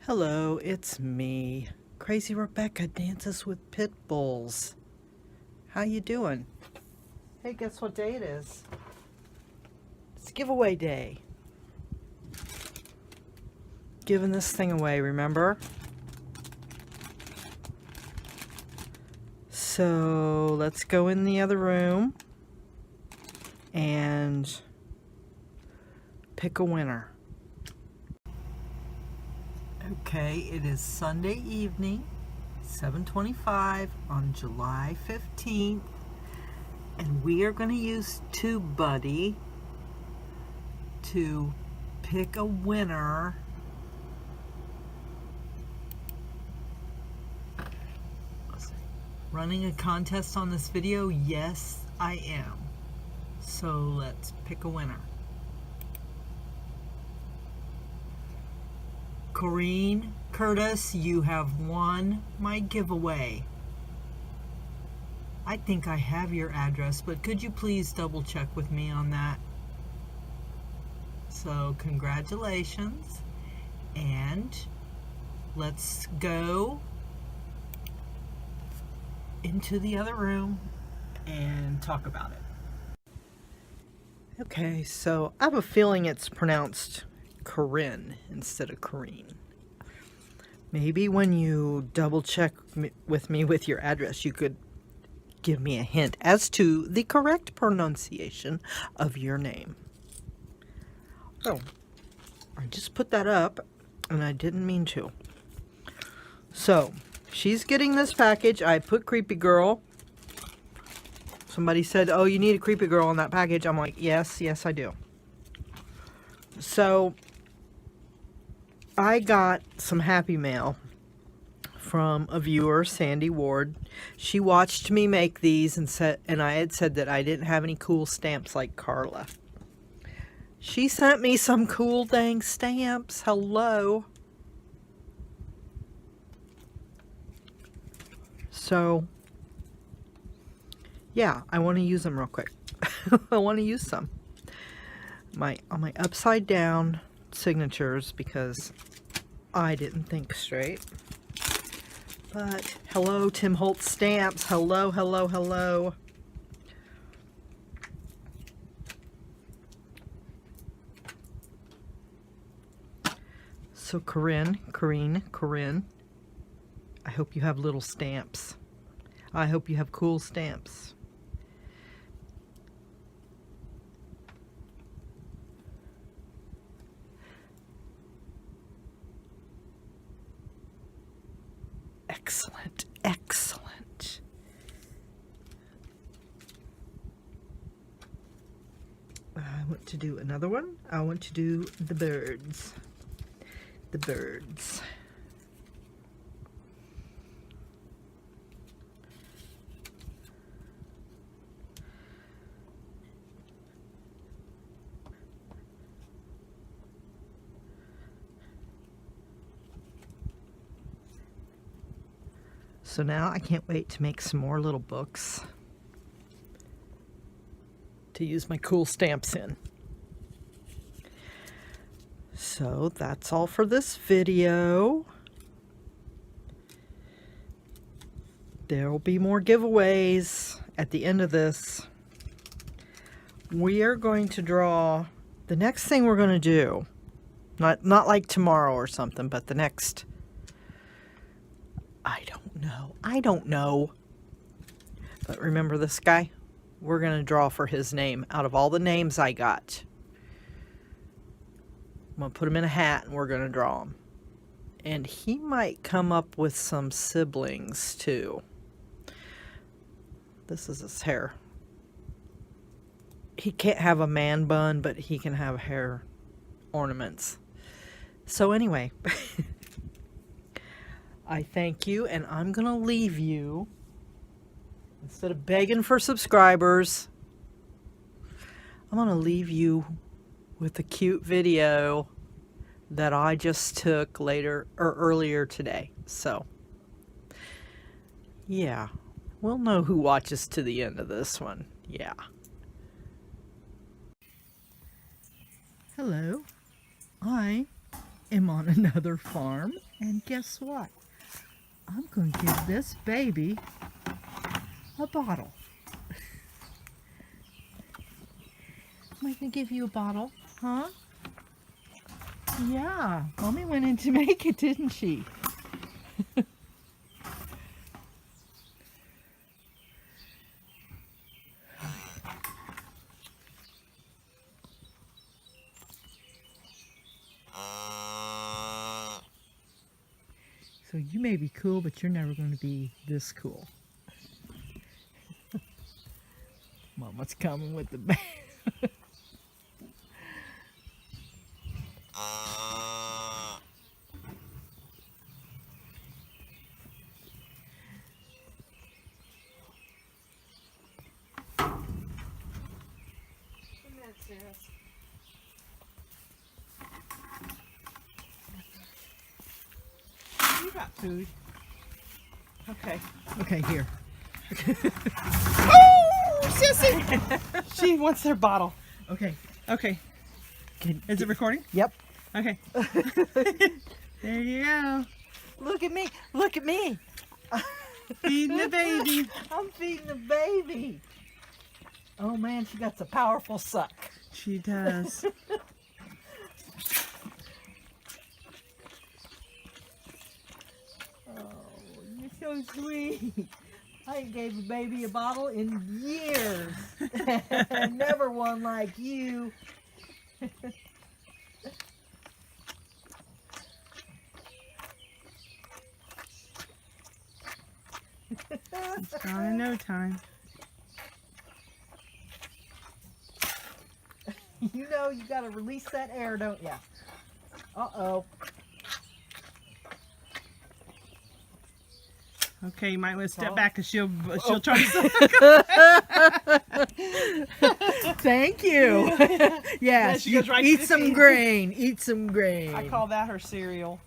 Hello, it's me, Crazy Rebecca, Dances with Pitbulls. How you doing? Hey, guess what day it is? It's giveaway day. Giving this thing away, remember? So let's go in the other room and pick a winner. Okay, it is Sunday evening, 7:25 on July 15th, and we are going to use TubeBuddy to pick a winner running a contest on this video. Yes, I am. So let's pick a winner. Corrine Curtis, you have won my giveaway. I think I have your address, but could you please double check with me on that? So congratulations, and let's go into the other room and talk about it. Okay, so I have a feeling it's pronounced Corinne instead of Corrine. Maybe when you double check with me with your address, you could give me a hint as to the correct pronunciation of your name. Oh, I just put that up and I didn't mean to. So she's getting this package. I put Creepy Girl. Somebody said, oh, you need a Creepy Girl on that package. I'm like, yes, I do. So I got some Happy Mail from a viewer, Sandy Ward. She watched me make these and I had said that I didn't have any cool stamps like Carla. She sent me some cool dang stamps. Hello. So yeah, I want to use them real quick. I want to use some. On my upside down signatures because I didn't think straight. But hello, Tim Holtz stamps. Hello, hello, hello. So Corinne, I hope you have little stamps. I hope you have cool stamps. Excellent, excellent. I want to do another one. I want to do the birds. The birds. So now I can't wait to make some more little books to use my cool stamps in. So that's all for this video. There will be more giveaways at the end of this. We are going to draw the next thing we're going to do. Not like tomorrow or something, but the next... I don't know. But remember this guy? We're going to draw for his name. Out of all the names I got, I'm going to put him in a hat and we're going to draw him. And he might come up with some siblings too. This is his hair. He can't have a man bun, but he can have hair ornaments. So anyway... I thank you, and I'm going to leave you, instead of begging for subscribers, I'm going to leave you with a cute video that I just took earlier today. So, yeah, we'll know who watches to the end of this one. Yeah. Hello. I am on another farm, and guess what? I'm going to give this baby a bottle. Am I going to give you a bottle? Huh? Yeah, Mommy went in to make it, didn't she? So you may be cool, but you're never going to be this cool. Mama's coming with the bag. You got food. Okay. Okay, here. Oh, sissy! She wants her bottle. Okay. Okay. Is it recording? Yep. Okay. There you go. Look at me. Look at me. Feeding the baby. I'm feeding the baby. Oh man, she got a powerful suck. She does. So sweet. I ain't gave a baby a bottle in years. Never one like you. It's gone in no time. You know you gotta release that air, don't ya? Uh-oh. Okay, you might want to step back because she'll try to. Thank you. Yes, She goes right eat some grain. Eat some grain. I call that her cereal.